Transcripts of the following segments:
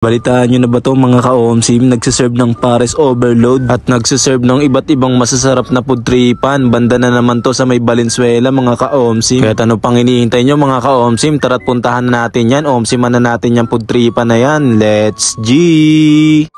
Balitaan nyo na ba to mga ka-OMSIM? Nagsiserve ng Pares Overload at nagsiserve ng iba't ibang masasarap na food tripan. Banda na naman to sa may Valenzuela mga ka-OMSIM. Kaya ano pang hinihintay nyo mga ka-OMSIM? Tara't puntahan na natin yan. OMSIM na natin yung food tripan na yan. Let's G!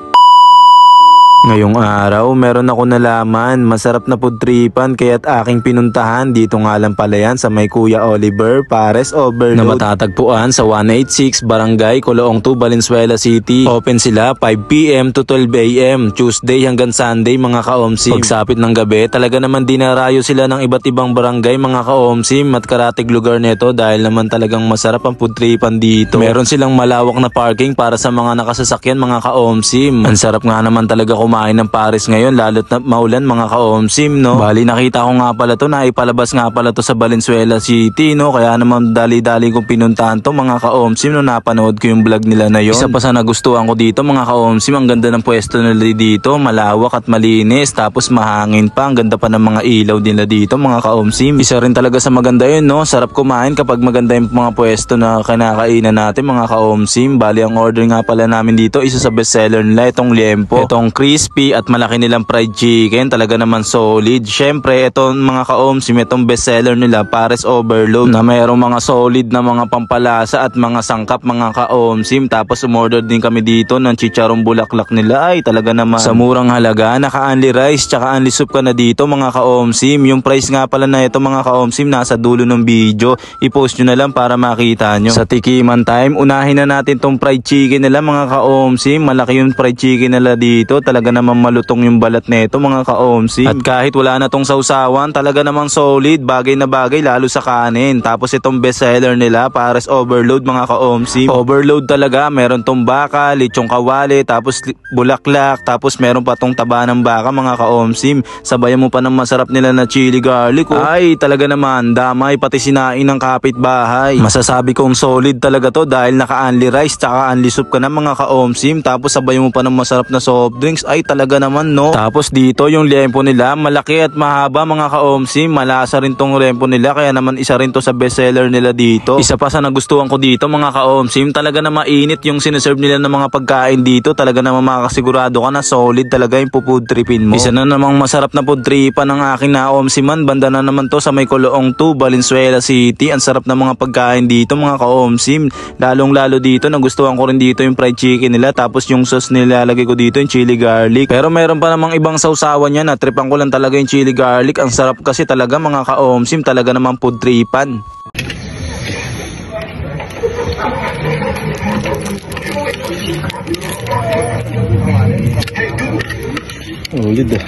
Ngayong araw, meron ako nalaman, masarap na food tripan kaya't aking pinuntahan. Dito nga lang pala yan sa may Kuya Oliver, Pares Overload na matatagpuan sa 186 Barangay Coloong 2, Valenzuela City. Open sila 5 PM to 12 AM, Tuesday hanggang Sunday mga ka-OMSIM. Pagsapit ng gabi, talaga naman dinarayo sila ng iba't ibang barangay mga ka-OMSIM at karatig lugar nito dahil naman talagang masarap ang food tripan dito. Meron silang malawak na parking para sa mga nakasasakyan mga ka-OMSIM. Ang sarap nga naman talaga kumain ng Pares ngayon lalo't na maulan mga ka-OMSIM, no? Bali nakita ko nga pala to na ipalabas nga pala to sa Valenzuela City, no? Kaya naman dali-dali kong pinuntahan to mga ka-OMSIM, no? Napanood ko yung vlog nila na yon. Isa pa sa nagustuhan ko dito mga ka-OMSIM, ang ganda ng pwesto nila dito, malawak at malinis, tapos mahangin pa, ang ganda pa ng mga ilaw nila dito mga ka-OMSIM. Isa rin talaga sa maganda yun, no? Sarap kumain kapag maganda yung mga pwesto na kinakainan natin mga ka-OMSIM. Bali ang order nga pala namin dito, isa sa bestseller nila, itong liempo, itong crispy at malaki nilang fried chicken, talaga naman solid. Syempre itong mga ka-OMSIM, itong bestseller nila Pares Overload na mayroong mga solid na mga pampalasa at mga sangkap mga ka-OMSIM. Tapos umorder din kami dito ng chicharong bulaklak nila, ay talaga naman sa murang halaga, naka-only rice tsaka only soup ka na dito mga ka-OMSIM. Yung price nga pala na ito mga ka-OMSIM nasa dulo ng video, i-post nyo na lang para makita nyo. Sa tikiman time, unahin na natin tong fried chicken nila mga ka-OMSIM. Malaki yung fried chicken nila dito, talaga naman malutong yung balat nito mga ka-OMSIM. At kahit wala na tong sausawan, talaga namang solid, bagay na bagay lalo sa kanin. Tapos itong bestseller nila Pares Overload mga ka-OMSIM, overload talaga. Meron tong baka, lechong kawali, tapos bulaklak, tapos meron pa tong taba ng baka mga ka-OMSIM. Sabayan mo pa ng masarap nila na chili garlic, oh. Ay talaga naman damay, pati sinain ng kapitbahay. Masasabi kong solid talaga to dahil naka-only rice tsaka only soup ka na mga ka-OMSIM. Tapos sabayan mo pa ng masarap na soft drinks, ay talaga naman, no? Tapos dito yung liempo nila, malaki at mahaba mga ka-OMSIM. Malasa rin tong liempo nila, kaya naman isa rin to sa bestseller nila dito. Isa pa sa nagustuhan ko dito mga ka-OMSIM, talaga na mainit yung sineserve nila ng mga pagkain dito. Talaga naman makakasigurado ka na solid talaga yung food tripin mo. Isa na namang masarap na food tripan ng akin na OMSIMan. Banda na naman to sa may Coloong 2, Valenzuela City. Ang sarap ng mga pagkain dito mga ka-OMSIM. Lalong lalo dito, nagustuhan ko rin dito yung fried chicken nila. Tapos yung sauce nilalagay ko dito yung chili garlic. Pero meron pa namang ibang sausawan yan, natripan ko lang talaga yung chili garlic. Ang sarap kasi talaga mga ka-OMSIM, talaga namang food tripan. Ulit ah.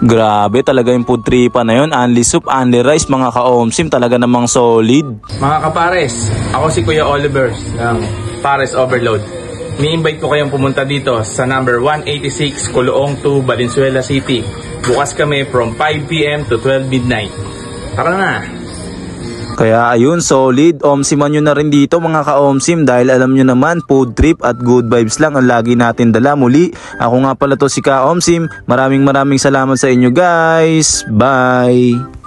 Grabe talaga yung food tripan na yun. Only soup, only rice mga ka-OMSIM, talaga namang solid. Mga kapares, ako si Kuya Oliver ng Pares Overload. Ni-invite ko kayong pumunta dito sa number 186 Coloong 2, Valenzuela City. Bukas kami from 5 PM to 12 midnight. Tara na! Kaya ayun, solid. OMSIMan nyo na rin dito mga ka-OMSIM dahil alam nyo naman, food trip at good vibes lang ang lagi natin dala. Muli, ako nga pala to si ka-OMSIM. Maraming salamat sa inyo guys. Bye!